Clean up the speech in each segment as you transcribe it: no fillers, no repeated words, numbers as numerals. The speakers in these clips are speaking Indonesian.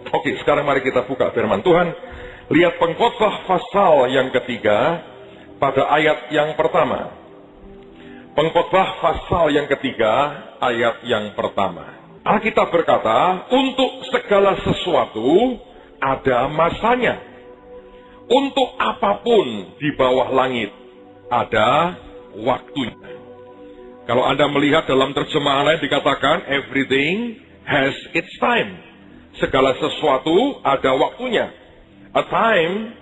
Oke, sekarang mari kita buka firman Tuhan. Lihat Pengkhotbah pasal yang ketiga pada ayat yang pertama. Pengkhotbah pasal yang ketiga ayat yang pertama. Alkitab berkata, untuk segala sesuatu ada masanya. Untuk apapun di bawah langit ada waktunya. Kalau Anda melihat dalam terjemahan lain dikatakan, everything has its time. Segala sesuatu ada waktunya. A time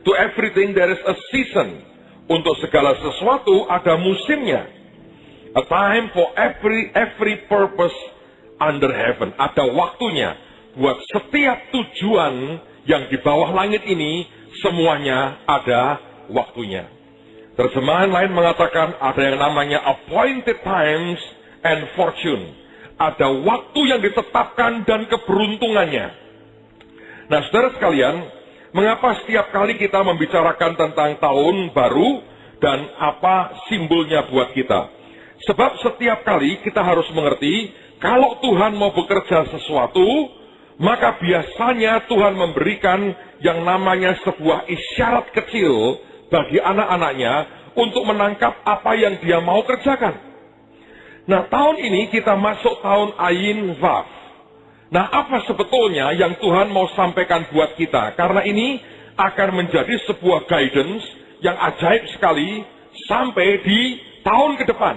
to everything there is a season. Untuk segala sesuatu ada musimnya. A time for every purpose under heaven. Ada waktunya. Buat setiap tujuan yang di bawah langit ini, semuanya ada waktunya. Terjemahan lain mengatakan ada yang namanya appointed times and fortune. Ada waktu yang ditetapkan dan keberuntungannya. Nah, saudara sekalian, mengapa setiap kali kita membicarakan tentang tahun baru dan apa simbolnya buat kita? Sebab setiap kali kita harus mengerti, kalau Tuhan mau bekerja sesuatu, maka biasanya Tuhan memberikan yang namanya sebuah isyarat kecil bagi anak-anaknya untuk menangkap apa yang dia mau kerjakan. Nah, tahun ini kita masuk tahun Ayin Vav. Nah, apa sebetulnya yang Tuhan mau sampaikan buat kita? Karena ini akan menjadi sebuah guidance yang ajaib sekali sampai di tahun ke depan.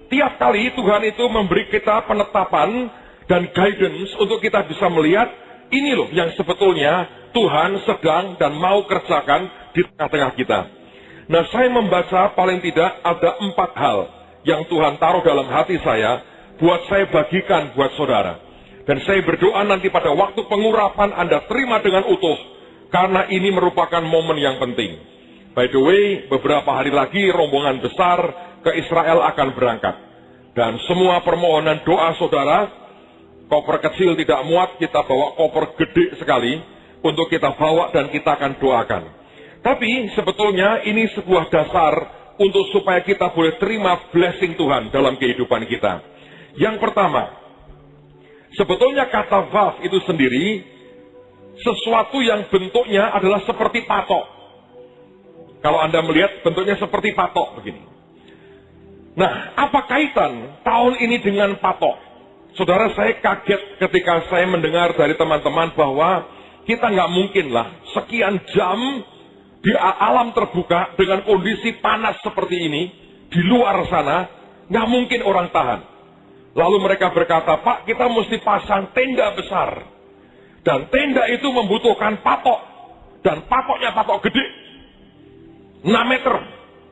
Tiap kali Tuhan itu memberi kita penetapan dan guidance untuk kita bisa melihat, ini loh yang sebetulnya Tuhan sedang dan mau kerjakan di tengah-tengah kita. Nah, saya membaca paling tidak ada 4 hal yang Tuhan taruh dalam hati saya, buat saya bagikan buat saudara. Dan saya berdoa nanti pada waktu pengurapan Anda terima dengan utuh, karena ini merupakan momen yang penting. By the way, beberapa hari lagi rombongan besar ke Israel akan berangkat. Dan semua permohonan doa saudara, koper kecil tidak muat, kita bawa koper gede sekali, untuk kita bawa dan kita akan doakan. Tapi sebetulnya ini sebuah dasar untuk supaya kita boleh terima blessing Tuhan dalam kehidupan kita. Yang pertama, sebetulnya kata Vav itu sendiri sesuatu yang bentuknya adalah seperti patok. Kalau Anda melihat bentuknya seperti patok begini. Nah, apa kaitan tahun ini dengan patok? Saudara, saya kaget ketika saya mendengar dari teman-teman bahwa kita nggak mungkin lah sekian jam di alam terbuka dengan kondisi panas seperti ini, di luar sana, nggak mungkin orang tahan. Lalu mereka berkata, Pak, kita mesti pasang tenda besar. Dan tenda itu membutuhkan patok. Dan patoknya patok gede. 6 meter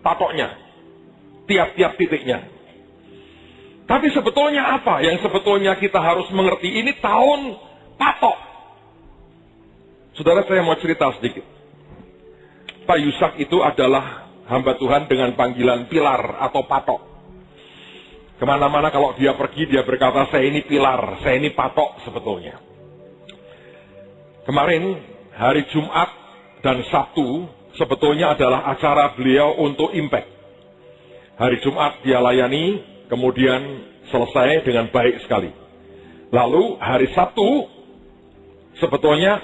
patoknya. Tiap-tiap titiknya. Tapi sebetulnya apa yang sebetulnya kita harus mengerti? Ini tahun patok. Saudara, saya mau cerita sedikit. Pak Yusak itu adalah hamba Tuhan dengan panggilan pilar atau patok. Kemana-mana kalau dia pergi, dia berkata, saya ini pilar, saya ini patok sebetulnya. Kemarin, hari Jumat dan Sabtu, sebetulnya adalah acara beliau untuk impact. Hari Jumat dia layani, kemudian selesai dengan baik sekali. Lalu hari Sabtu, sebetulnya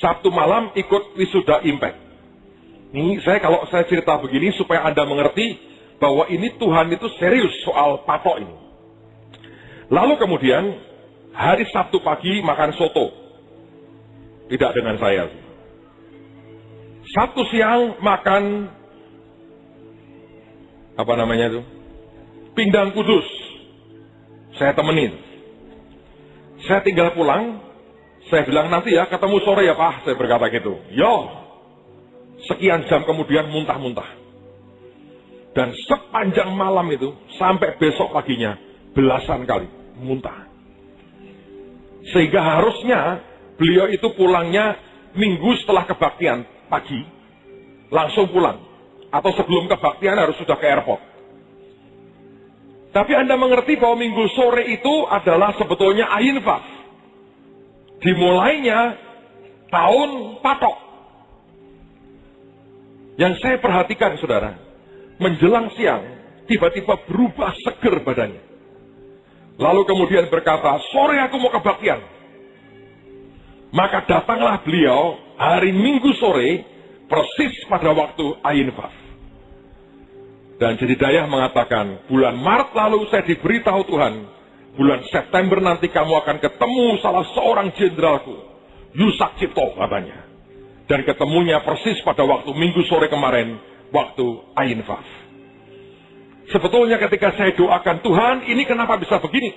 Sabtu malam ikut wisuda impact. Ini kalau saya cerita begini supaya Anda mengerti bahwa ini Tuhan itu serius soal patok ini. Lalu kemudian hari Sabtu pagi makan soto. Tidak dengan saya. Sabtu siang makan apa namanya itu? Pindang kudus. Saya temenin. Saya tinggal pulang. Saya bilang nanti ya ketemu sore ya Pak. Saya berkata gitu. Yo. Sekian jam kemudian muntah-muntah. Dan sepanjang malam itu, sampai besok paginya, belasan kali muntah. Sehingga harusnya, beliau itu pulangnya minggu setelah kebaktian pagi, langsung pulang. Atau sebelum kebaktian harus sudah ke airport. Tapi Anda mengerti bahwa minggu sore itu adalah sebetulnya Ayin Vav. Dimulainya tahun patok. Yang saya perhatikan, saudara, menjelang siang, tiba-tiba berubah seger badannya. Lalu kemudian berkata, sore aku mau kebaktian. Maka datanglah beliau hari Minggu sore, persis pada waktu Ayin Vav. Dan Jedediah mengatakan, bulan Maret lalu saya diberitahu Tuhan, bulan September nanti kamu akan ketemu salah seorang jenderalku, Yusak Cipto katanya. Dan ketemunya persis pada waktu Minggu sore kemarin, waktu Ayin Vav. Sebetulnya ketika saya doakan, Tuhan ini kenapa bisa begini?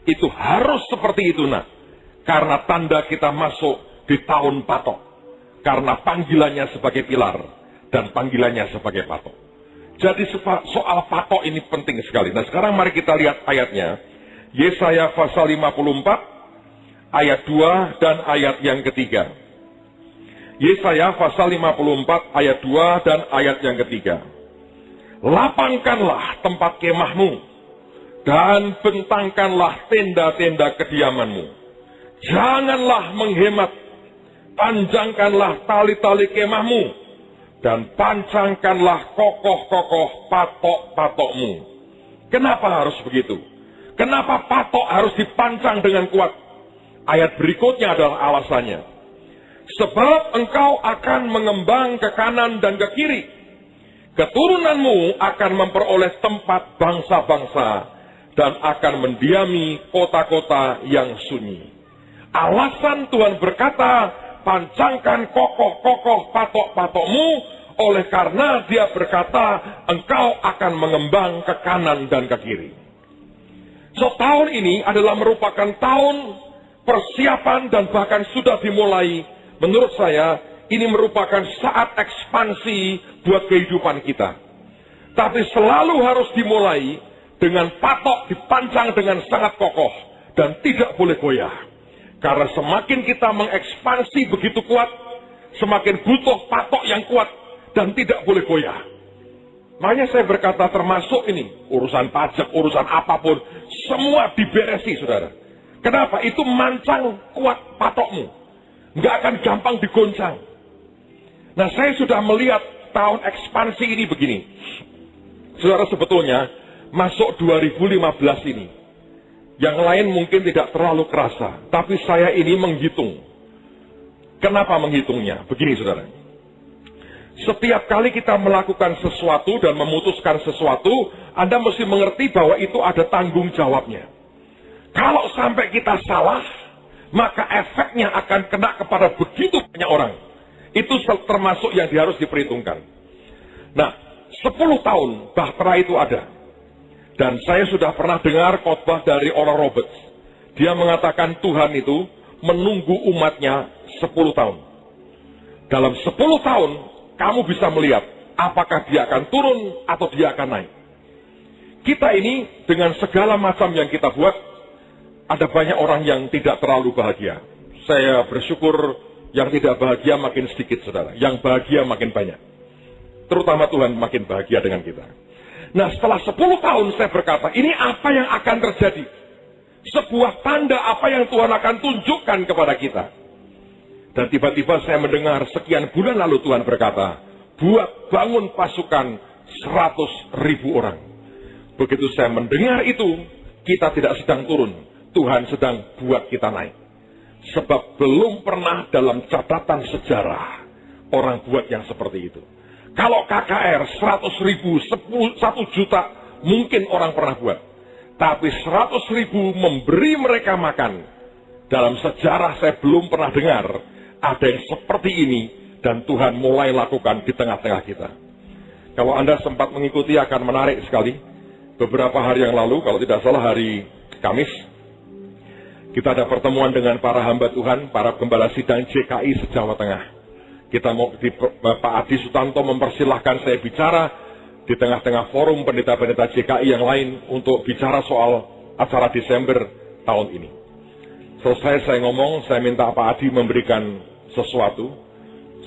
Itu harus seperti itu nak. Karena tanda kita masuk di tahun patok. Karena panggilannya sebagai pilar dan panggilannya sebagai patok. Jadi soal patok ini penting sekali. Nah sekarang mari kita lihat ayatnya. Yesaya pasal 54 ayat 2 dan ayat yang ketiga. Yesaya pasal 54 ayat 2 dan ayat yang ketiga. Lapangkanlah tempat kemahmu dan bentangkanlah tenda-tenda kediamanmu. Janganlah menghemat, panjangkanlah tali-tali kemahmu, dan pancangkanlah kokoh-kokoh patok-patokmu. Kenapa harus begitu? Kenapa patok harus dipancang dengan kuat? Ayat berikutnya adalah alasannya. Sebab engkau akan mengembang ke kanan dan ke kiri. Keturunanmu akan memperoleh tempat bangsa-bangsa dan akan mendiami kota-kota yang sunyi. Alasan Tuhan berkata, pancangkan kokoh-kokoh patok-patokmu, oleh karena dia berkata, engkau akan mengembang ke kanan dan ke kiri. So, tahun ini adalah merupakan tahun persiapan dan bahkan sudah dimulai. Menurut saya, ini merupakan saat ekspansi buat kehidupan kita. Tapi selalu harus dimulai dengan patok dipancang dengan sangat kokoh dan tidak boleh goyah. Karena semakin kita mengekspansi begitu kuat, semakin butuh patok yang kuat dan tidak boleh goyah. Makanya saya berkata termasuk ini, urusan pajak, urusan apapun, semua diberesi saudara. Kenapa? Itu mancang kuat patokmu. Nggak akan gampang digoncang. Nah saya sudah melihat tahun ekspansi ini begini. Saudara sebetulnya masuk 2015 ini. Yang lain mungkin tidak terlalu kerasa. Tapi saya ini menghitung. Kenapa menghitungnya? Begini saudara. Setiap kali kita melakukan sesuatu dan memutuskan sesuatu, Anda mesti mengerti bahwa itu ada tanggung jawabnya. Kalau sampai kita salah, maka efeknya akan kena kepada begitu banyak orang. Itu termasuk yang harus diperhitungkan. Nah, 10 tahun bahtera itu ada. Dan saya sudah pernah dengar khotbah dari Oral Roberts. Dia mengatakan Tuhan itu menunggu umatnya 10 tahun. Dalam 10 tahun, kamu bisa melihat apakah dia akan turun atau dia akan naik. Kita ini dengan segala macam yang kita buat, ada banyak orang yang tidak terlalu bahagia. Saya bersyukur yang tidak bahagia makin sedikit saudara. Yang bahagia makin banyak. Terutama Tuhan makin bahagia dengan kita. Nah setelah 10 tahun saya berkata, ini apa yang akan terjadi? Sebuah tanda apa yang Tuhan akan tunjukkan kepada kita. Dan tiba-tiba saya mendengar sekian bulan lalu Tuhan berkata, bangun pasukan 100.000 orang. Begitu saya mendengar itu, kita tidak sedang turun. Tuhan sedang buat kita naik. Sebab belum pernah dalam catatan sejarah orang buat yang seperti itu. Kalau KKR 100.000, 1 juta mungkin orang pernah buat. Tapi 100.000 memberi mereka makan. Dalam sejarah saya belum pernah dengar ada yang seperti ini. Dan Tuhan mulai lakukan di tengah-tengah kita. Kalau Anda sempat mengikuti akan menarik sekali. Beberapa hari yang lalu, kalau tidak salah hari Kamis, kita ada pertemuan dengan para hamba Tuhan, para gembala sidang JKI se-Jawa Tengah. Kita mau Pak Adi Sutanto mempersilahkan saya bicara di tengah-tengah forum pendeta-pendeta JKI yang lain untuk bicara soal acara Desember tahun ini. Selesai saya ngomong, saya minta Pak Adi memberikan sesuatu.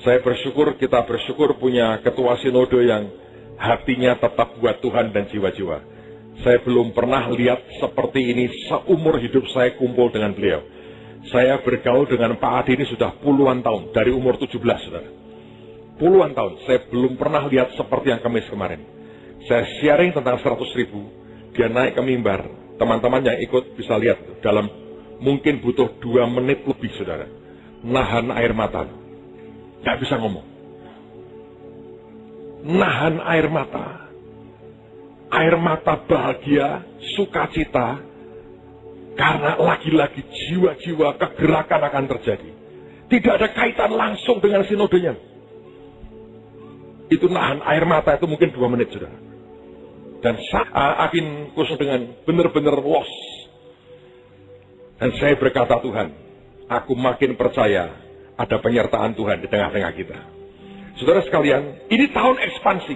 Saya bersyukur, kita bersyukur punya ketua sinode yang hatinya tetap buat Tuhan dan jiwa-jiwa. Saya belum pernah lihat seperti ini seumur hidup saya kumpul dengan beliau. Saya bergaul dengan Pak Adi ini sudah puluhan tahun, dari umur 17, saudara. Puluhan tahun, saya belum pernah lihat seperti yang Kamis kemarin. Saya sharing tentang 100.000, dia naik ke mimbar. Teman-teman yang ikut bisa lihat dalam mungkin butuh 2 menit lebih, saudara. Nahan air mata. Gak bisa ngomong. Nahan air mata. Air mata bahagia, sukacita. Karena lagi-lagi jiwa-jiwa kegerakan akan terjadi. Tidak ada kaitan langsung dengan sinodenya. Itu nahan air mata itu mungkin 2 menit, saudara. Dan saya akan khusus dengan benar-benar los. Dan saya berkata, Tuhan, aku makin percaya ada penyertaan Tuhan di tengah-tengah kita. Saudara sekalian, ini tahun ekspansi.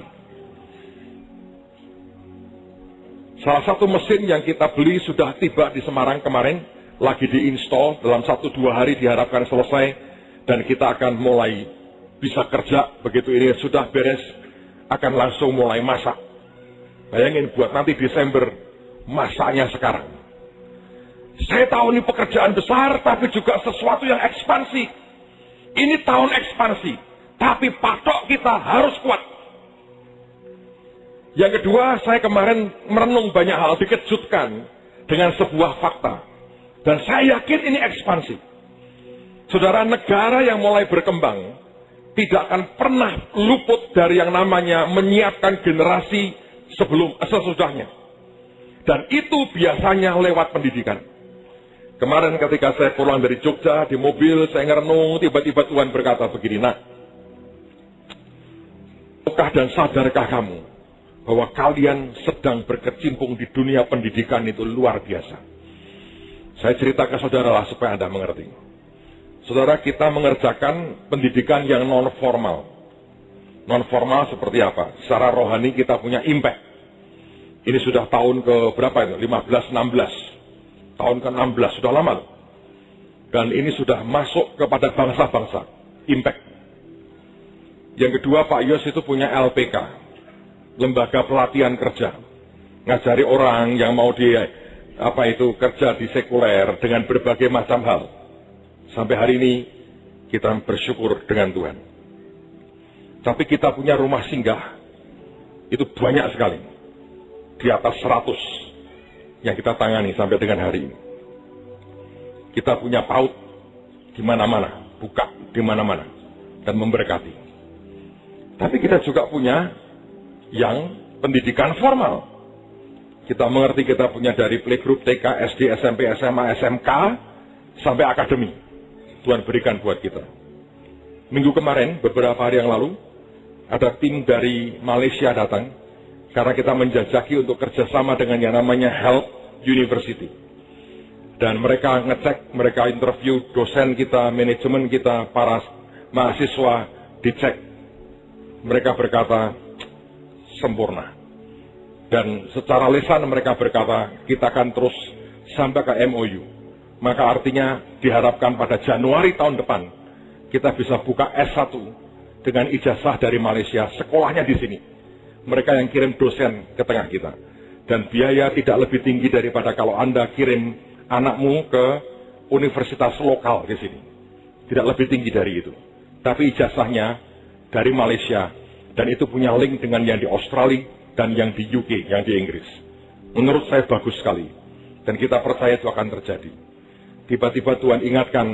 Salah satu mesin yang kita beli sudah tiba di Semarang kemarin, lagi diinstal, dalam 1-2 hari diharapkan selesai, dan kita akan mulai bisa kerja. Begitu ini sudah beres, akan langsung mulai masak. Bayangin buat nanti Desember, masaknya sekarang. Saya tahu ini pekerjaan besar, tapi juga sesuatu yang ekspansi. Ini tahun ekspansi, tapi patok kita harus kuat. Yang kedua, saya kemarin merenung banyak hal, dikejutkan dengan sebuah fakta. Dan saya yakin ini ekspansi. Saudara, negara yang mulai berkembang tidak akan pernah luput dari yang namanya menyiapkan generasi sesudahnya. Dan itu biasanya lewat pendidikan. Kemarin ketika saya pulang dari Jogja, di mobil saya ngerenung, tiba-tiba Tuhan berkata begini, nak, tahukah dan sadarkah kamu bahwa kalian sedang berkecimpung di dunia pendidikan itu luar biasa. Saya cerita ke saudara lah supaya Anda mengerti. Saudara, kita mengerjakan pendidikan yang non-formal. Non-formal seperti apa? Secara rohani kita punya impact. Ini sudah tahun ke berapa itu? 15-16. Tahun ke-16, sudah lama. Dan ini sudah masuk kepada bangsa-bangsa. Impact. Yang kedua, Pak Yos itu punya LPK. Lembaga Pelatihan Kerja. Ngajari orang yang mau kerja di sekuler dengan berbagai macam hal. Sampai hari ini kita bersyukur dengan Tuhan. Tapi kita punya rumah singgah, itu banyak sekali. Di atas 100 yang kita tangani sampai dengan hari ini. Kita punya PAUD di mana-mana, buka di mana-mana, dan memberkati. Tapi kita juga punya yang pendidikan formal. Kita mengerti kita punya dari playgroup, TK, SD, SMP, SMA, SMK, sampai akademi. Tuhan berikan buat kita. Minggu kemarin, beberapa hari yang lalu, ada tim dari Malaysia datang, karena kita menjajaki untuk kerjasama dengan yang namanya Health University. Dan mereka ngecek, mereka interview dosen kita, manajemen kita, para mahasiswa, dicek. Mereka berkata, sempurna. Dan secara lisan mereka berkata, kita akan terus sampai ke MOU. Maka artinya diharapkan pada Januari tahun depan, kita bisa buka S1 dengan ijazah dari Malaysia, sekolahnya di sini. Mereka yang kirim dosen ke tengah kita. Dan biaya tidak lebih tinggi daripada kalau Anda kirim anakmu ke universitas lokal di sini. Tidak lebih tinggi dari itu. Tapi ijazahnya dari Malaysia. Dan itu punya link dengan yang di Australia dan yang di UK, yang di Inggris. Menurut saya bagus sekali. Dan kita percaya itu akan terjadi. Tiba-tiba Tuhan ingatkan,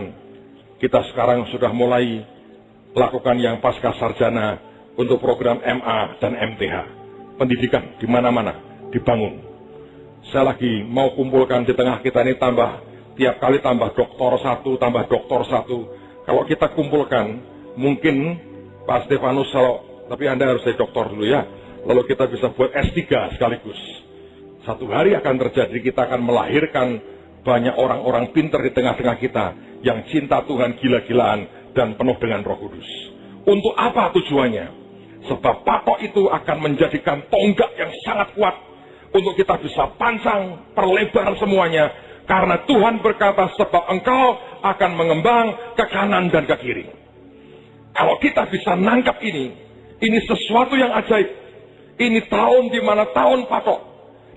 kita sekarang sudah mulai lakukan yang pasca sarjana untuk program MA dan MTH. Pendidikan di mana-mana dibangun. Saya lagi mau kumpulkan di tengah kita ini tiap kali tambah doktor satu, tambah doktor satu. Kalau kita kumpulkan, mungkin Pak Stefanus, tapi Anda harus jadi doktor dulu ya. Lalu kita bisa buat S3 sekaligus. Satu hari akan terjadi, kita akan melahirkan banyak orang-orang pintar di tengah-tengah kita yang cinta Tuhan gila-gilaan dan penuh dengan Roh Kudus. Untuk apa tujuannya? Sebab patok itu akan menjadikan tonggak yang sangat kuat untuk kita bisa pancang, perlebar semuanya. Karena Tuhan berkata, sebab engkau akan mengembang ke kanan dan ke kiri. Kalau kita bisa nangkap ini sesuatu yang ajaib. Ini tahun di mana tahun patok.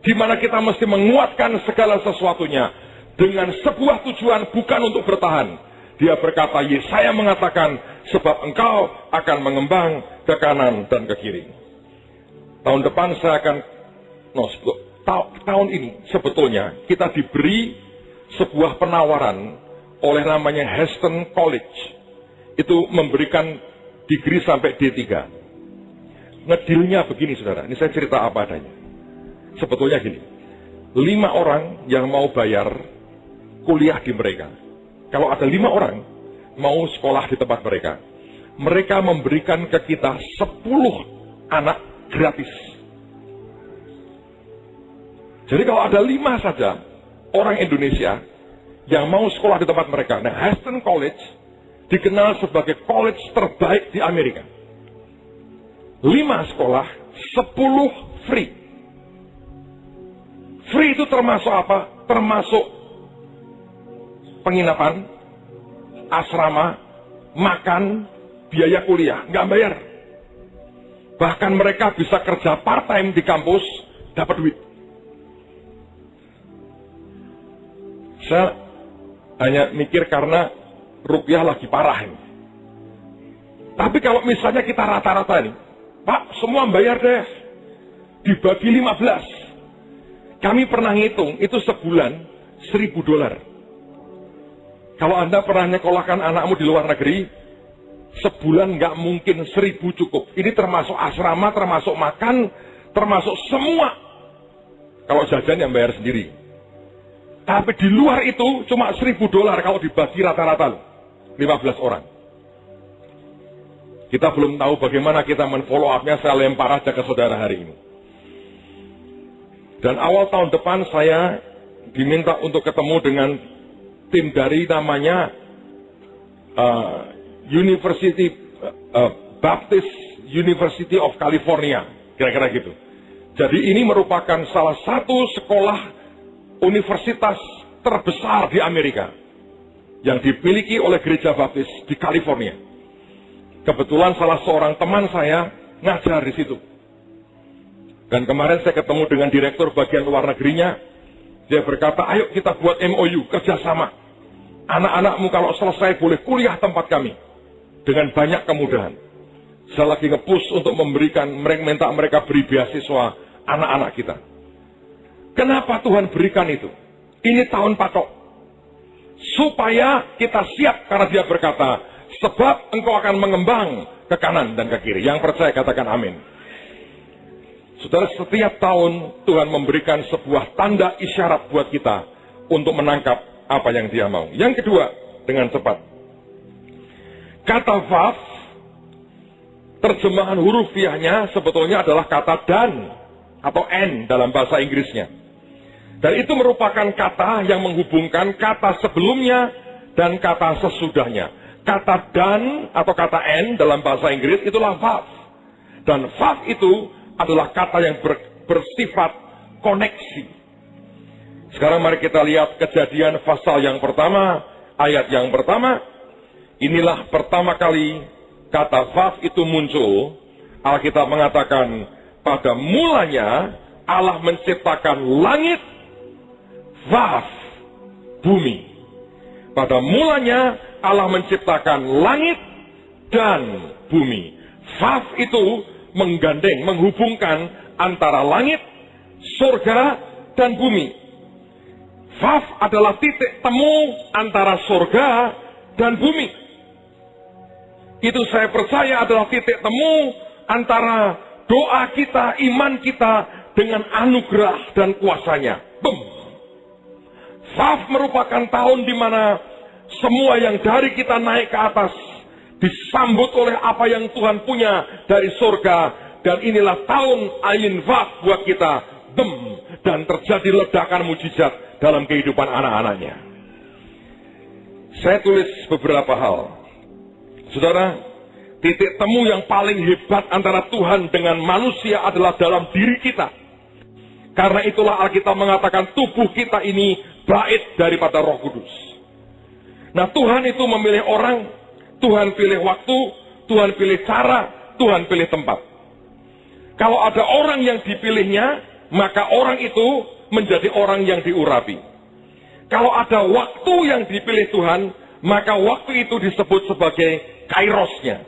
Di mana kita mesti menguatkan segala sesuatunya. Dengan sebuah tujuan bukan untuk bertahan. Dia berkata, Yesaya mengatakan, sebab engkau akan mengembang ke kanan dan ke kiri. Tahun depan saya akan, tahun ini sebetulnya kita diberi sebuah penawaran oleh namanya Heston College. Itu memberikan degree sampai D3. Ngedilnya begini saudara, ini saya cerita apa adanya. Sebetulnya gini, 5 orang yang mau bayar kuliah di mereka. Kalau ada 5 orang mau sekolah di tempat mereka, mereka memberikan ke kita 10 anak gratis. Jadi kalau ada 5 saja orang Indonesia yang mau sekolah di tempat mereka, nah Heston College dikenal sebagai college terbaik di Amerika. 5 sekolah, 10 free. Free itu termasuk apa? Termasuk penginapan, asrama, makan, biaya kuliah, nggak bayar. Bahkan mereka bisa kerja part-time di kampus, dapat duit. Saya hanya mikir karena rupiah lagi parah ini. Tapi kalau misalnya kita rata-rata ini, Pak, semua bayar deh, dibagi 15. Kami pernah ngitung, itu sebulan $1.000. Kalau Anda pernah nyekolahkan anakmu di luar negeri, sebulan nggak mungkin 1.000 cukup. Ini termasuk asrama, termasuk makan, termasuk semua. Kalau jajan yang bayar sendiri. Tapi di luar itu cuma $1.000 kalau dibagi rata-rata 15 orang. Kita belum tahu bagaimana kita men-follow up-nya, saya lempar aja ke saudara hari ini. Dan awal tahun depan saya diminta untuk ketemu dengan tim dari namanya Baptist University of California, kira-kira gitu. Jadi ini merupakan salah satu sekolah universitas terbesar di Amerika yang dimiliki oleh gereja Baptis di California. Kebetulan salah seorang teman saya ngajar di situ. Dan kemarin saya ketemu dengan direktur bagian luar negerinya. Dia berkata, ayo kita buat MOU, kerjasama. Anak-anakmu kalau selesai boleh kuliah tempat kami. Dengan banyak kemudahan. Saya lagi nge-push untuk minta mereka beri beasiswa anak-anak kita. Kenapa Tuhan berikan itu? Ini tahun patok. Supaya kita siap, karena dia berkata, sebab engkau akan mengembang ke kanan dan ke kiri. Yang percaya katakan amin. Saudara, setiap tahun Tuhan memberikan sebuah tanda isyarat buat kita untuk menangkap apa yang dia mau. Yang kedua, dengan cepat. Kata vav, terjemahan hurufiahnya sebetulnya adalah kata dan atau n dalam bahasa Inggrisnya. Dan itu merupakan kata yang menghubungkan kata sebelumnya dan kata sesudahnya. Kata dan atau kata n dalam bahasa Inggris itulah vav. Dan vav itu adalah kata yang bersifat koneksi. Sekarang mari kita lihat Kejadian pasal yang pertama, ayat yang pertama. Inilah pertama kali kata vav itu muncul. Alkitab mengatakan, pada mulanya Allah menciptakan langit, vav, bumi. Pada mulanya Allah menciptakan langit dan bumi. Vav itu menggandeng, menghubungkan antara langit, surga, dan bumi. Vav adalah titik temu antara surga dan bumi. Itu saya percaya adalah titik temu antara doa kita, iman kita dengan anugerah dan kuasanya. Vav merupakan tahun di mana semua yang dari kita naik ke atas disambut oleh apa yang Tuhan punya dari surga. Dan inilah tahun Ayin Vav buat kita. Dan terjadi ledakan mujizat dalam kehidupan anak-anaknya. Saya tulis beberapa hal. Saudara, titik temu yang paling hebat antara Tuhan dengan manusia adalah dalam diri kita. Karena itulah Alkitab mengatakan tubuh kita ini bait daripada Roh Kudus. Nah, Tuhan itu memilih orang, Tuhan pilih waktu, Tuhan pilih cara, Tuhan pilih tempat. Kalau ada orang yang dipilihnya, maka orang itu menjadi orang yang diurapi. Kalau ada waktu yang dipilih Tuhan, maka waktu itu disebut sebagai kairosnya.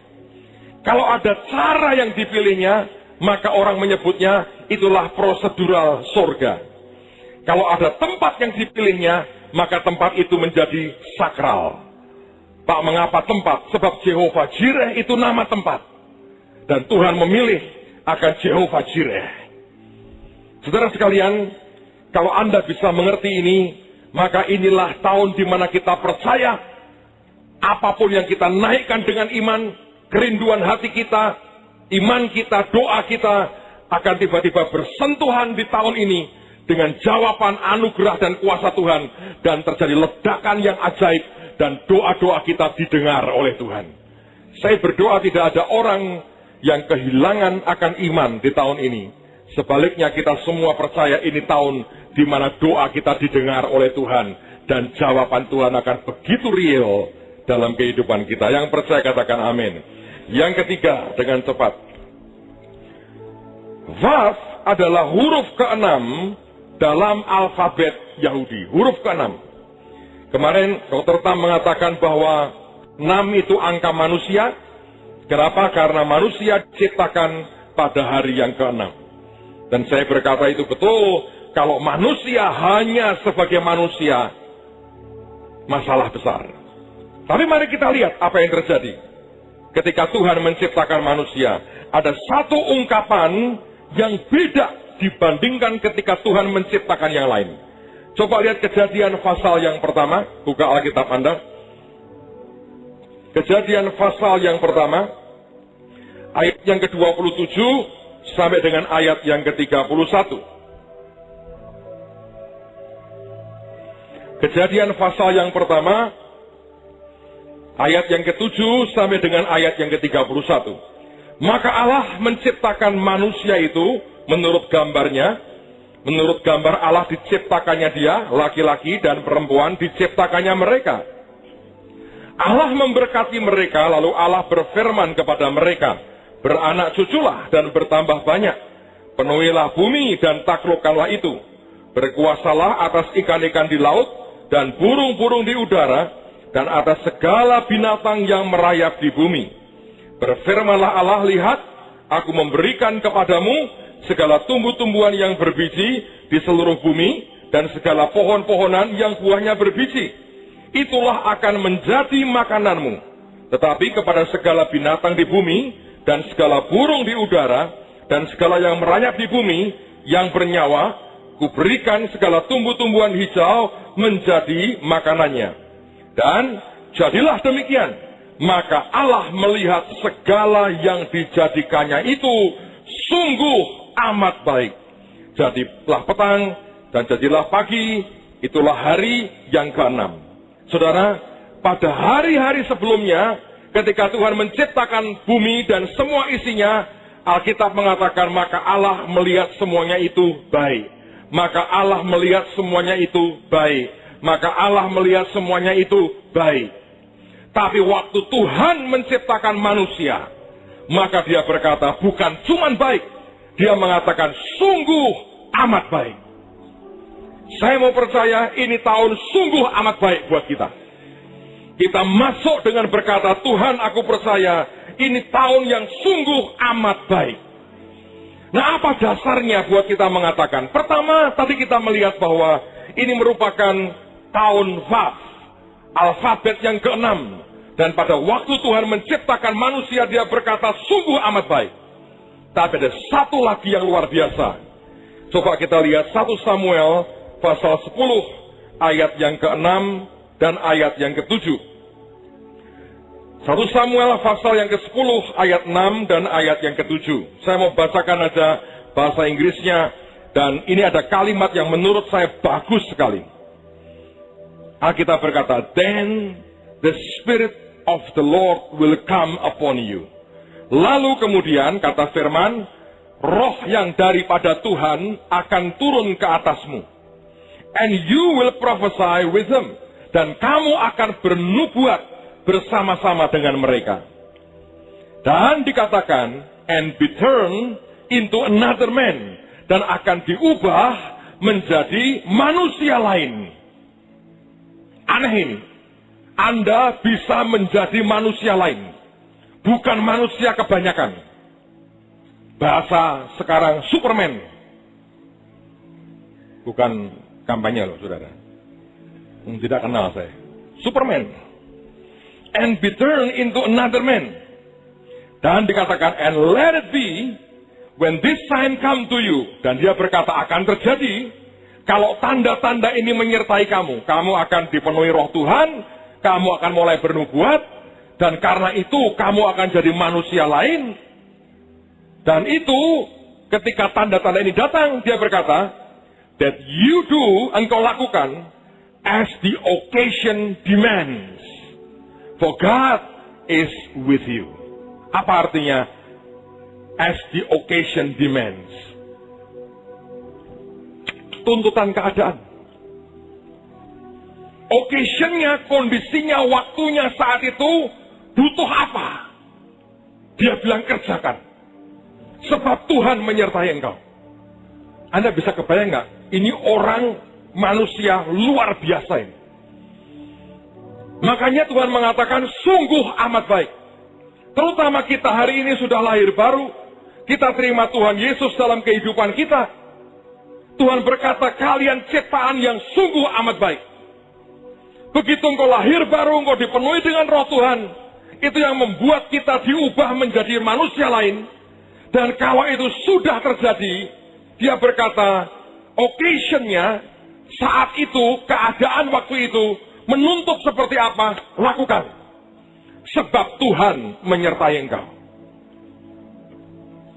Kalau ada cara yang dipilihnya, maka orang menyebutnya itulah prosedural surga. Kalau ada tempat yang dipilihnya, maka tempat itu menjadi sakral. Tak mengapa tempat, sebab Jehovah Jireh itu nama tempat. Dan Tuhan memilih akan Jehovah Jireh. Saudara sekalian, kalau Anda bisa mengerti ini, maka inilah tahun di mana kita percaya apapun yang kita naikkan dengan iman, kerinduan hati kita, iman kita, doa kita akan tiba-tiba bersentuhan di tahun ini dengan jawaban anugerah dan kuasa Tuhan, dan terjadi ledakan yang ajaib dan doa-doa kita didengar oleh Tuhan. Saya berdoa tidak ada orang yang kehilangan akan iman di tahun ini. Sebaliknya kita semua percaya ini tahun di mana doa kita didengar oleh Tuhan dan jawaban Tuhan akan begitu real dalam kehidupan kita. Yang percaya katakan amin. Yang ketiga, dengan cepat. Vav adalah huruf ke-6 dalam alfabet Yahudi. Huruf ke-6. Kemarin Dr. Tam mengatakan bahwa 6 itu angka manusia. Kenapa? Karena manusia diciptakan pada hari yang ke-6. Dan saya berkata itu betul. Kalau manusia hanya sebagai manusia, masalah besar. Tapi mari kita lihat apa yang terjadi. Ketika Tuhan menciptakan manusia, ada satu ungkapan yang beda dibandingkan ketika Tuhan menciptakan yang lain. Coba lihat Kejadian pasal yang pertama. Buka Alkitab Anda. Kejadian pasal yang pertama, ayat yang ke-27 sampai dengan ayat yang ke-31. Kejadian pasal yang pertama, ayat yang ke-7 sampai dengan ayat yang ke-31. Maka Allah menciptakan manusia itu menurut gambarnya. Menurut gambar Allah diciptakannya dia, laki-laki dan perempuan diciptakannya mereka. Allah memberkati mereka, lalu Allah berfirman kepada mereka, beranak cuculah dan bertambah banyak. Penuhilah bumi dan taklukkanlah itu. Berkuasalah atas ikan-ikan di laut dan burung-burung di udara, dan atas segala binatang yang merayap di bumi. Berfirmanlah Allah, lihat, aku memberikan kepadamu segala tumbuh-tumbuhan yang berbiji di seluruh bumi, dan segala pohon-pohonan yang buahnya berbiji. Itulah akan menjadi makananmu. Tetapi kepada segala binatang di bumi, dan segala burung di udara, dan segala yang merayap di bumi, yang bernyawa, kuberikan segala tumbuh-tumbuhan hijau menjadi makanannya. Dan jadilah demikian. Maka Allah melihat segala yang dijadikannya itu sungguh amat baik. Jadilah petang dan jadilah pagi, itulah hari yang ke-6. Saudara, pada hari-hari sebelumnya, ketika Tuhan menciptakan bumi dan semua isinya, Alkitab mengatakan maka Allah melihat semuanya itu baik. Maka Allah melihat semuanya itu baik. Maka Allah melihat semuanya itu baik. Tapi waktu Tuhan menciptakan manusia, maka dia berkata bukan cuman baik. Dia mengatakan sungguh amat baik. Saya mau percaya ini tahun sungguh amat baik buat kita. Kita masuk dengan berkata, Tuhan aku percaya ini tahun yang sungguh amat baik. Nah, apa dasarnya buat kita mengatakan? Pertama, tadi kita melihat bahwa ini merupakan tahun Vav, alfabet yang ke-6. Dan pada waktu Tuhan menciptakan manusia, dia berkata sungguh amat baik. Tapi ada satu lagi yang luar biasa. Coba kita lihat 1 Samuel pasal 10 ayat yang ke-6 dan ayat yang ke-7. 1 Samuel pasal yang ke-10 ayat 6 dan ayat yang ke-7. Saya mau bacakan aja bahasa Inggrisnya, dan ini ada kalimat yang menurut saya bagus sekali. Alkitab berkata, then the Spirit of the Lord will come upon you. Lalu kemudian kata firman, roh yang daripada Tuhan akan turun ke atasmu. And you will prophesy with them. Dan kamu akan bernubuat bersama-sama dengan mereka. Dan dikatakan, and be turned into another man. Dan akan diubah menjadi manusia lain. Aneh ini. Anda bisa menjadi manusia lain. Bukan manusia kebanyakan. Bahasa sekarang Superman. Bukan kampanye loh, saudara. Tidak kenal saya. Superman. And be turned into another man. Dan dikatakan, and let it be, when this sign come to you. Dan dia berkata, akan terjadi, kalau tanda-tanda ini menyertai kamu. Kamu akan dipenuhi roh Tuhan, kamu akan mulai bernubuat, dan karena itu kamu akan jadi manusia lain. Dan itu, ketika tanda-tanda ini datang, dia berkata, that you do, engkau lakukan, as the occasion demands. For God is with you. Apa artinya? As the occasion demands. Tuntutan keadaan. Occasionnya, kondisinya, waktunya saat itu butuh apa? Dia bilang kerjakan. Sebab Tuhan menyertai engkau. Anda bisa kebayang nggak? Ini orang manusia luar biasa ini. Makanya Tuhan mengatakan sungguh amat baik. Terutama kita hari ini sudah lahir baru. Kita terima Tuhan Yesus dalam kehidupan kita. Tuhan berkata kalian ciptaan yang sungguh amat baik. Begitu engkau lahir baru, engkau dipenuhi dengan roh Tuhan. Itu yang membuat kita diubah menjadi manusia lain. Dan kalau itu sudah terjadi, dia berkata, occasionnya, saat itu, keadaan waktu itu, menuntut seperti apa, lakukan. Sebab Tuhan menyertai engkau.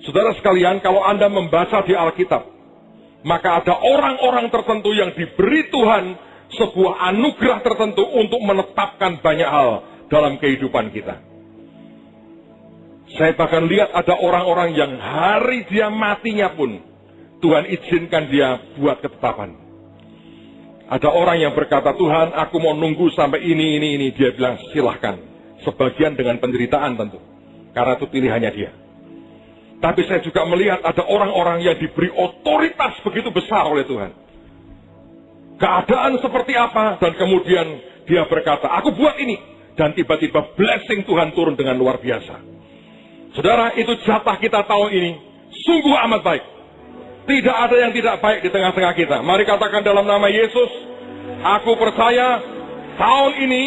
Saudara sekalian, kalau Anda membaca di Alkitab, maka ada orang-orang tertentu yang diberi Tuhan sebuah anugerah tertentu untuk menetapkan banyak hal dalam kehidupan kita. Saya bahkan lihat ada orang-orang yang hari dia matinya pun Tuhan izinkan dia buat ketetapan. Ada orang yang berkata, Tuhan aku mau nunggu sampai ini. Dia bilang silahkan. Sebagian dengan penderitaan tentu. Karena itu pilihannya dia. Tapi saya juga melihat ada orang-orang yang diberi otoritas begitu besar oleh Tuhan. Keadaan seperti apa, dan kemudian dia berkata, aku buat ini. Dan tiba-tiba blessing Tuhan turun dengan luar biasa. Saudara, itu jatah kita tahun ini. Sungguh amat baik. Tidak ada yang tidak baik di tengah-tengah kita. Mari katakan dalam nama Yesus, aku percaya tahun ini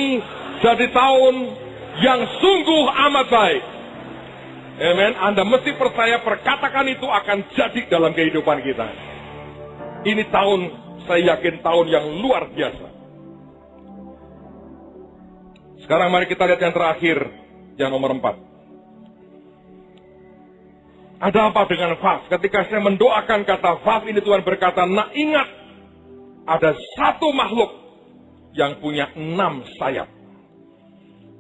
jadi tahun yang sungguh amat baik. Amen. Anda mesti percaya perkatakan itu akan jadi dalam kehidupan kita. Ini tahun, saya yakin tahun yang luar biasa. Sekarang mari kita lihat yang terakhir, yang nomor 4. Ada apa dengan Vav? Ketika saya mendoakan kata Vav ini, Tuhan berkata, nah ingat, ada satu makhluk yang punya 6 sayap.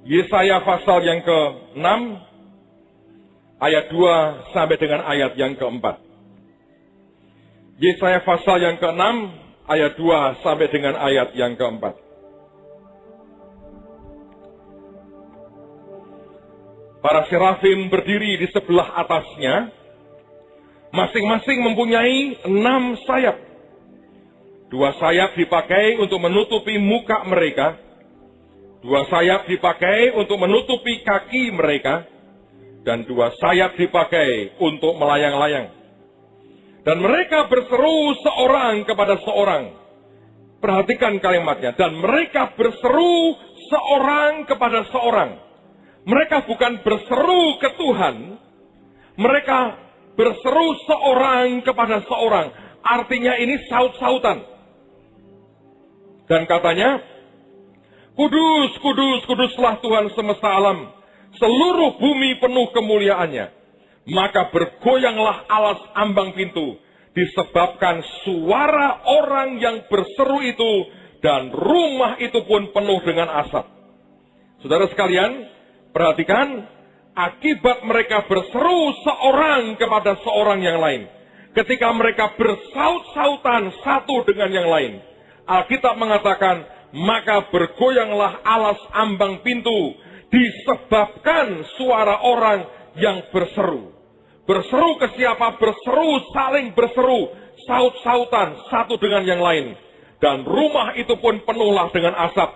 Yesaya pasal yang ke-6, ayat 2 sampai dengan ayat yang ke-4. Yesaya pasal yang ke-6, ayat 2 sampai dengan ayat yang ke-4. Para serafim berdiri di sebelah atasnya, masing-masing mempunyai 6 sayap. 2 sayap dipakai untuk menutupi muka mereka, 2 sayap dipakai untuk menutupi kaki mereka, dan 2 sayap dipakai untuk melayang-layang. Dan mereka berseru seorang kepada seorang. Perhatikan kalimatnya, dan mereka berseru seorang kepada seorang. Mereka bukan berseru ke Tuhan, mereka berseru seorang kepada seorang. Artinya ini saut-sautan. Dan katanya, kudus, kudus, kuduslah Tuhan semesta alam. Seluruh bumi penuh kemuliaannya. Maka bergoyanglah alas ambang pintu, disebabkan suara orang yang berseru itu, dan rumah itu pun penuh dengan asap. Saudara sekalian, perhatikan, akibat mereka berseru seorang kepada seorang yang lain. Ketika mereka bersaut-sautan satu dengan yang lain. Alkitab mengatakan, maka bergoyanglah alas ambang pintu, disebabkan suara orang yang berseru. Berseru ke siapa? Berseru, saling berseru, saut-sautan satu dengan yang lain. Dan rumah itu pun penuhlah dengan asap.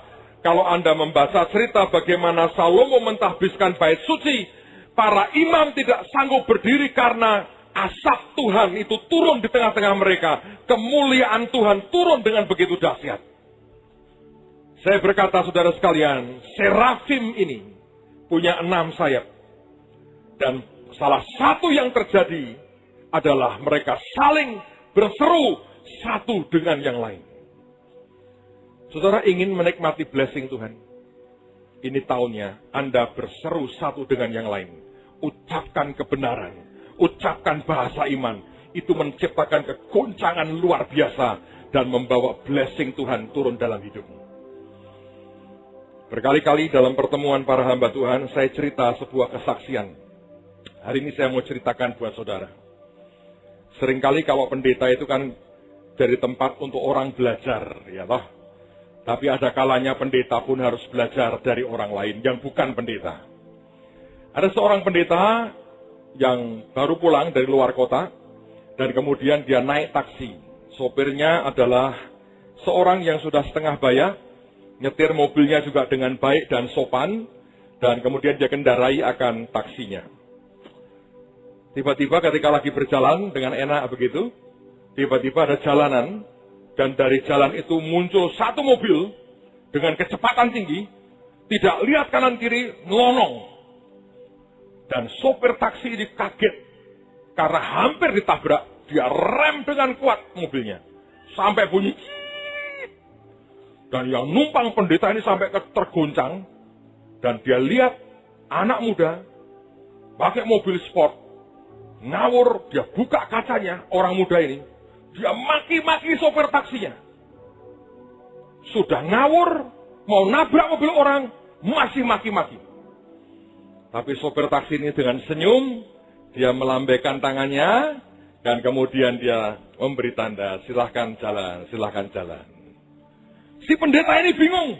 Kalau Anda membaca cerita bagaimana Salomo mentahbiskan bait suci, para imam tidak sanggup berdiri karena asap Tuhan itu turun di tengah-tengah mereka. Kemuliaan Tuhan turun dengan begitu dahsyat. Saya berkata, saudara sekalian, serafim ini punya 6 sayap. Dan salah satu yang terjadi adalah mereka saling berseru satu dengan yang lain. Saudara ingin menikmati blessing Tuhan? Ini tahunnya Anda berseru satu dengan yang lain. Ucapkan kebenaran, ucapkan bahasa iman. Itu menciptakan kegoncangan luar biasa dan membawa blessing Tuhan turun dalam hidupmu. Berkali-kali dalam pertemuan para hamba Tuhan, saya cerita sebuah kesaksian. Hari ini saya mau ceritakan buat saudara. Seringkali kalau pendeta itu kan dari tempat untuk orang belajar, ya toh. Tapi ada kalanya pendeta pun harus belajar dari orang lain yang bukan pendeta. Ada seorang pendeta yang baru pulang dari luar kota, dan kemudian dia naik taksi. Sopirnya adalah seorang yang sudah setengah baya, nyetir mobilnya juga dengan baik dan sopan, dan kemudian dia kendarai akan taksinya. Tiba-tiba ketika lagi berjalan dengan enak begitu, tiba-tiba ada jalanan, dan dari jalan itu muncul satu mobil dengan kecepatan tinggi, tidak lihat kanan kiri, melonong. Dan sopir taksi ini kaget, karena hampir ditabrak, dia rem dengan kuat mobilnya, sampai bunyi. Dan yang numpang pendeta ini sampai tergoncang, dan dia lihat anak muda pakai mobil sport, ngawur, dia buka kacanya, orang muda ini, dia maki-maki sopir taksinya. Sudah ngawur, mau nabrak mobil orang, masih maki-maki. Tapi sopir taksi ini dengan senyum, dia melambaikan tangannya, dan kemudian dia memberi tanda, silahkan jalan, silahkan jalan. Si pendeta ini bingung.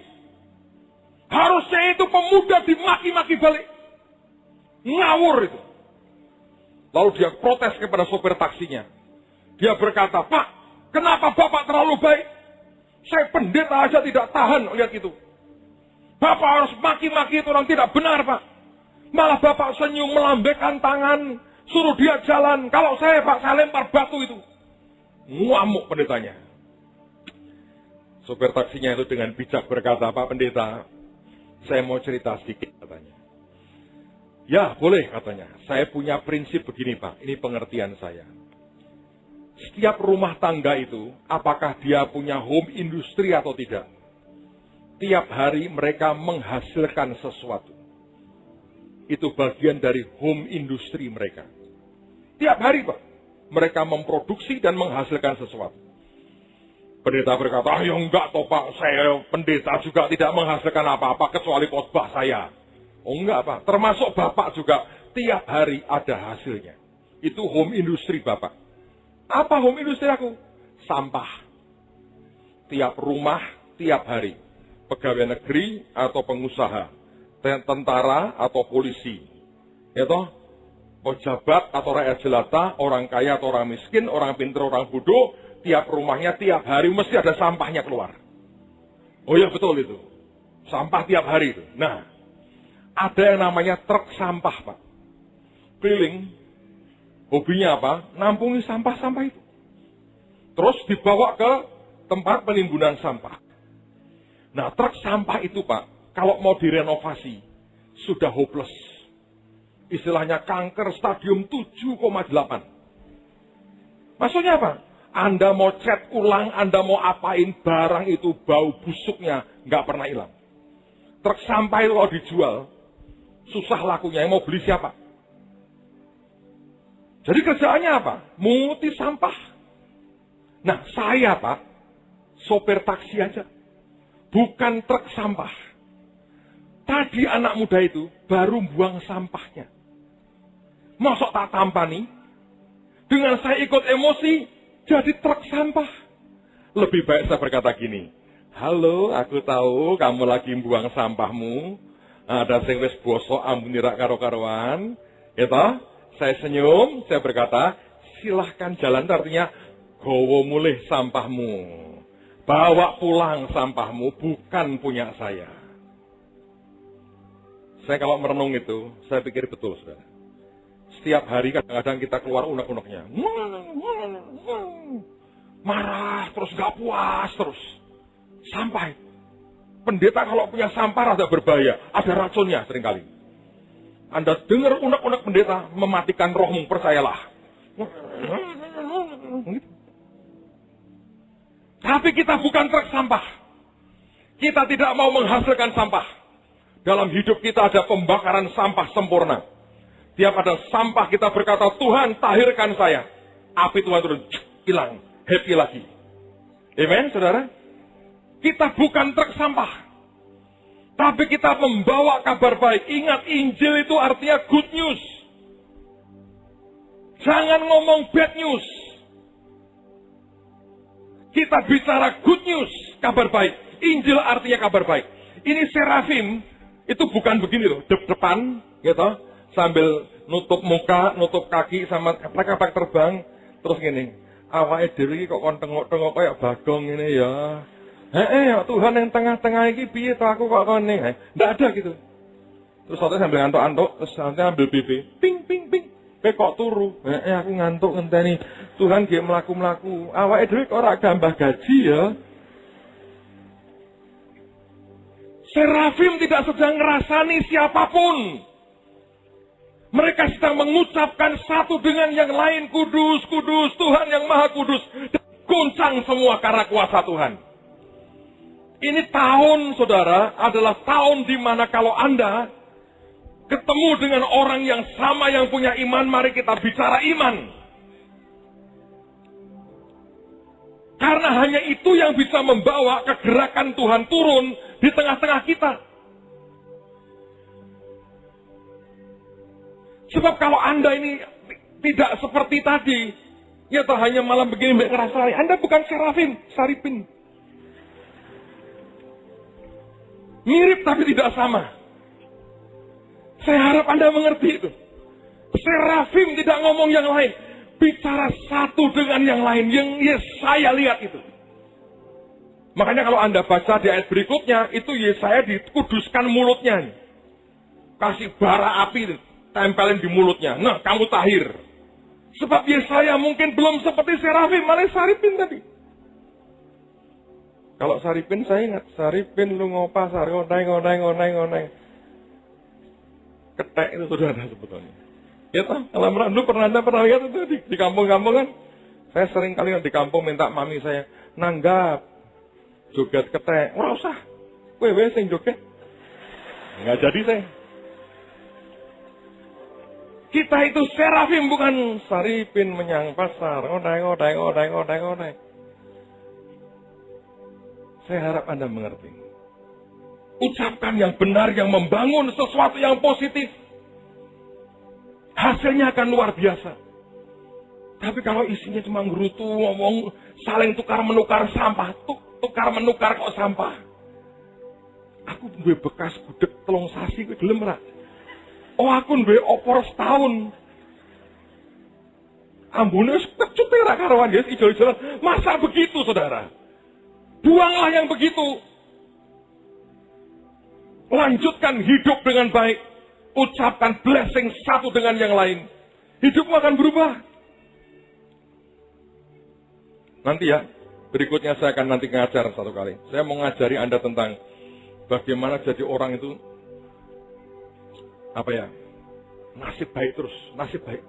Harusnya itu pemuda dimaki-maki balik. Ngawur itu. Lalu dia protes kepada sopir taksinya. Dia berkata, Pak, kenapa Bapak terlalu baik? Saya pendeta aja tidak tahan lihat itu. Bapak harus maki-maki itu orang tidak benar, Pak. Malah Bapak senyum melambaikan tangan, suruh dia jalan. Kalau saya, Pak, saya lempar batu itu. Ngamuk pendetanya. Sopir taksinya itu dengan bijak berkata, Pak Pendeta, saya mau cerita sedikit, katanya. Ya, boleh, katanya. Saya punya prinsip begini, Pak. Ini pengertian saya. Setiap rumah tangga itu, apakah dia punya home industry atau tidak? Tiap hari mereka menghasilkan sesuatu. Itu bagian dari home industry mereka. Tiap hari, Pak. Mereka memproduksi dan menghasilkan sesuatu. Pendeta berkata, ya enggak toh, Pak. Saya pendeta juga tidak menghasilkan apa-apa kecuali khotbah saya. Oh enggak, Pak. Termasuk Bapak juga tiap hari ada hasilnya. Itu home industry Bapak. Apa home industry aku? Sampah. Tiap rumah, tiap hari. Pegawai negeri atau pengusaha. Tentara atau polisi. Ya toh? Pejabat atau rakyat jelata, orang kaya atau orang miskin, orang pintar, orang bodoh, tiap rumahnya, tiap hari mesti ada sampahnya keluar. Oh ya betul itu. Sampah tiap hari itu. Nah, ada yang namanya truk sampah, Pak. Keliling. Hobinya apa? Nampungi sampah-sampah itu. Terus dibawa ke tempat penimbunan sampah. Nah, truk sampah itu, Pak, kalau mau direnovasi, sudah hopeless. Istilahnya kanker stadium 7,8. Maksudnya apa? Anda mau cat ulang, Anda mau apain, barang itu bau busuknya nggak pernah hilang. Truk sampah itu kalau dijual, susah lakunya. Yang mau beli siapa? Jadi kerjaannya apa? Munguti sampah. Nah, saya, Pak, sopir taksi aja. Bukan truk sampah. Tadi anak muda itu baru buang sampahnya. Masuk tak tampani, dengan saya ikut emosi, jadi truk sampah. Lebih baik saya berkata gini, halo, aku tahu kamu lagi buang sampahmu, ada sing wis bosok ambuni rak karo-karoan, ya toh? Saya senyum, saya berkata, silahkan jalan, artinya gowo mulih sampahmu. Bawa pulang sampahmu, bukan punya saya. Saya kalau merenung itu, saya pikir betul, saudara. Setiap hari kadang-kadang kita keluar unek-uneknya. Marah, terus gak puas, terus. Sampai. pendeta kalau punya sampah rada berbahaya, ada racunnya seringkali. Anda dengar unek-unek pendeta, mematikan rohmu, percayalah. Tapi kita bukan truk sampah. Kita tidak mau menghasilkan sampah. Dalam hidup kita ada pembakaran sampah sempurna. Tiap ada sampah kita berkata, Tuhan tahirkan saya. Api Tuhan turun, hilang, happy lagi. Amen, saudara? Kita bukan truk sampah. Tapi kita membawa kabar baik. Ingat, Injil itu artinya good news. Jangan ngomong bad news. Kita bicara good news, kabar baik. Injil artinya kabar baik. Ini serafim, itu bukan begini loh, depan, gitu, sambil nutup muka, nutup kaki, sama kapak terbang, terus gini. Awake dhewe kok kon tengok-tengok kayak bagong ini ya. Tuhan yang tengah-tengah ini piye to aku kok kene. Nggak ada gitu. Terus waktu sambil ngantuk-antuk, terus nanti ambil BB, ping ping ping. Kok turu. Aku ngantuk ngenteni. Tuhan nggih mlaku-mlaku. Awake dhewe kok ora gambah gaji ya. Serafim tidak sedang ngerasani siapapun. Mereka sedang mengucapkan satu dengan yang lain, kudus, kudus, Tuhan yang maha kudus. Dan goncang semua karena kuasa Tuhan. Ini tahun, saudara, adalah tahun di mana kalau Anda ketemu dengan orang yang sama yang punya iman, mari kita bicara iman. Karena hanya itu yang bisa membawa kegerakan Tuhan turun di tengah-tengah kita. Sebab kalau Anda ini tidak seperti tadi, ya toh hanya malam begini ngerasa, Anda bukan serafim, saripin. Mirip tapi tidak sama. Saya harap Anda mengerti itu. Serafim tidak ngomong yang lain. Bicara satu dengan yang lain. Yang Yesaya lihat itu. Makanya kalau Anda baca di ayat berikutnya, itu Yesaya dikuduskan mulutnya. Kasih bara api itu, tempelin di mulutnya. Nah, kamu tahir. Sebab Yesaya mungkin belum seperti serafim, malah saripin tadi. Kalau saripin saya ingat, saripin lu ngopasar, ngoneng. Ketek itu sudah ada sebetulnya. Ya toh, kalau Anda pernah lihat itu di kampung-kampung kan? Saya sering kali di kampung minta mami saya nanggap joget ketek. Ora usah. Kowe sing joget. Enggak jadi saya. Kita itu serafim bukan saripin menyang pasar. Ngoneng. Saya harap Anda mengerti. Ucapkan yang benar, yang membangun sesuatu yang positif. Hasilnya akan luar biasa. Tapi kalau isinya cuma gerutu, ngomong, saling tukar-menukar sampah. Tukar-menukar kok sampah. Aku duwe bekas gudeg telung sasi, gue gelem ra. Oh aku duwe opor setahun. Ambune kecut ra karuan, ya ijo-ijoan. Masa begitu, saudara? Buanglah yang begitu. Lanjutkan hidup dengan baik. Ucapkan blessing satu dengan yang lain. Hidupmu akan berubah. Nanti ya, berikutnya saya akan nanti ngajar satu kali. Saya mau ngajari Anda tentang bagaimana jadi orang itu, nasib baik terus, nasib baik.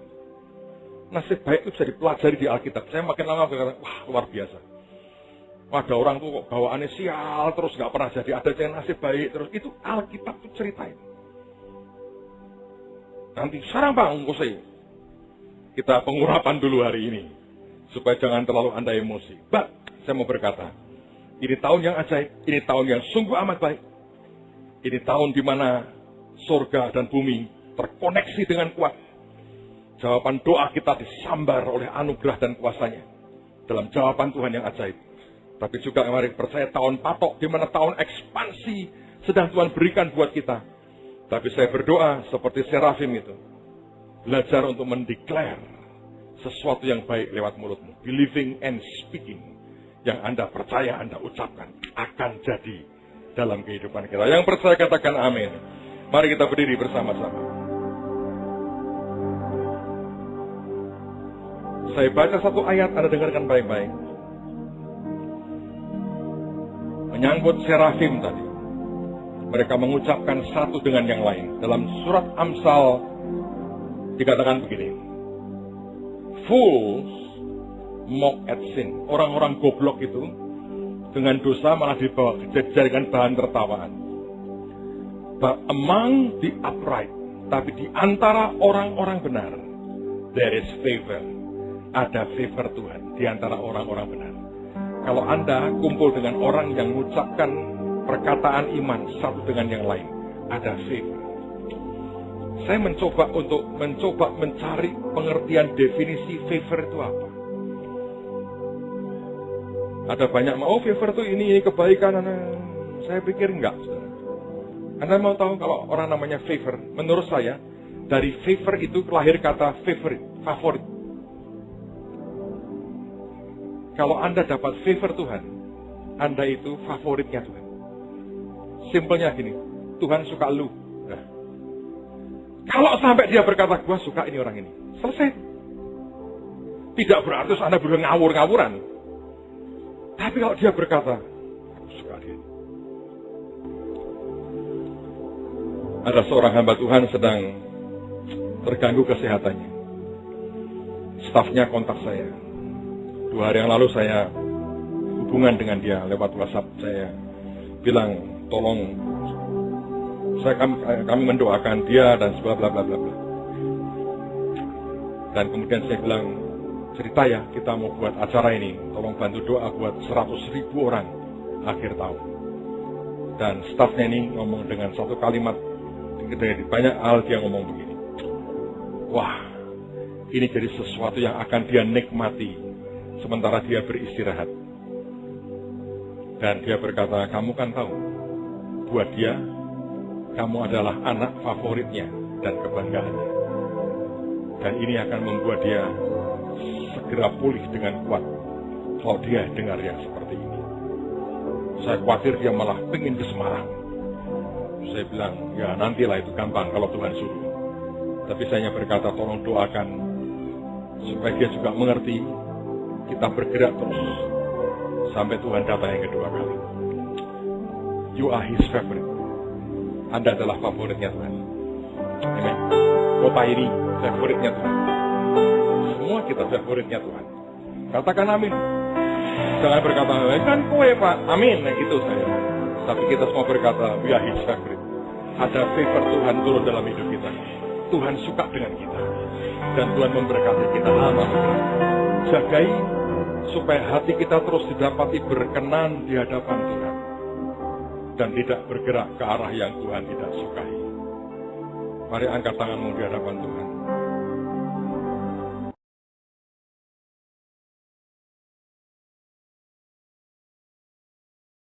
Nasib baik itu bisa dipelajari di Alkitab. Saya makin lama berkata, wah luar biasa. Ada orang tuh kok bawaannya sial terus gak pernah jadi, ada yang nasib baik terus. Itu Alkitab tuh ceritain. Nanti sekarang Pak Ungkusai, kita pengurapan dulu hari ini supaya jangan terlalu Anda emosi. Saya mau berkata, ini tahun yang ajaib, ini tahun yang sungguh amat baik. Ini tahun di mana surga dan bumi terkoneksi dengan kuat. Jawaban doa kita disambar oleh anugerah dan kuasanya dalam jawaban Tuhan yang ajaib. Tapi juga mari percaya tahun patok, di mana tahun ekspansi sedang Tuhan berikan buat kita. Tapi saya berdoa seperti serafim itu. Belajar untuk mendeklar sesuatu yang baik lewat mulutmu. Believing and speaking. Yang Anda percaya, Anda ucapkan. Akan jadi dalam kehidupan kita. Yang percaya katakan amin. Mari kita berdiri bersama-sama. Saya baca satu ayat, Anda dengarkan baik-baik. Menyangkut serafim tadi. Mereka mengucapkan satu dengan yang lain. Dalam surat Amsal dikatakan begini, fools mock at sin. Orang-orang goblok itu dengan dosa malah dibawa dijadikan bahan tertawaan. But among the upright, tapi di antara orang-orang benar, there is favor. Ada favor Tuhan di antara orang-orang benar. Kalau Anda kumpul dengan orang yang mengucapkan perkataan iman satu dengan yang lain, ada favor. Saya mencoba mencari pengertian definisi favor itu apa. Ada banyak favor itu ini kebaikan. Saya pikir enggak. Anda mau tahu kalau orang namanya favor? Menurut saya, dari favor itu lahir kata favorit. Kalau Anda dapat favor Tuhan, Anda itu favoritnya Tuhan. Simpelnya gini, Tuhan suka lu. Nah, kalau sampai dia berkata, gua suka ini orang ini, selesai. Tidak berarti Anda boleh ngawur-ngawuran. Tapi kalau dia berkata, aku suka dia. Ada seorang hamba Tuhan sedang terganggu kesehatannya. Stafnya kontak saya. 2 hari yang lalu saya hubungan dengan dia lewat WhatsApp. Saya bilang, tolong kami mendoakan dia dan bla bla bla bla. Dan kemudian saya bilang, cerita ya, kita mau buat acara ini, tolong bantu doa buat 100.000 orang akhir tahun. Dan stafnya ini ngomong dengan satu kalimat, dari banyak hal dia ngomong begini, wah, ini jadi sesuatu yang akan dia nikmati sementara dia beristirahat. Dan dia berkata, kamu kan tahu, buat dia, kamu adalah anak favoritnya dan kebanggaannya. Dan ini akan membuat dia segera pulih dengan kuat kalau dia dengar yang seperti ini. Saya khawatir dia malah pengen ke Semarang. Saya bilang, ya nantilah, itu gampang kalau Tuhan suruh. Tapi saya berkata, tolong doakan supaya dia juga mengerti. Kita bergerak terus sampai Tuhan datang yang kedua kali. You are His favorite. Anda adalah favoritnya Tuhan. Amen. Kota ini favoritnya Tuhan. Semua kita favoritnya Tuhan. Katakan amin. Jangan berkata, kan kowe Pak. Amin. Nah gitu saya. Tapi kita semua berkata, we are His favorite. Ada favor Tuhan turun dalam hidup kita. Tuhan suka dengan kita. Dan Tuhan memberkati kita. Amin. Jagai supaya hati kita terus didapati berkenan di hadapan Tuhan. Dan tidak bergerak ke arah yang Tuhan tidak sukai. Mari angkat tanganmu di hadapan Tuhan.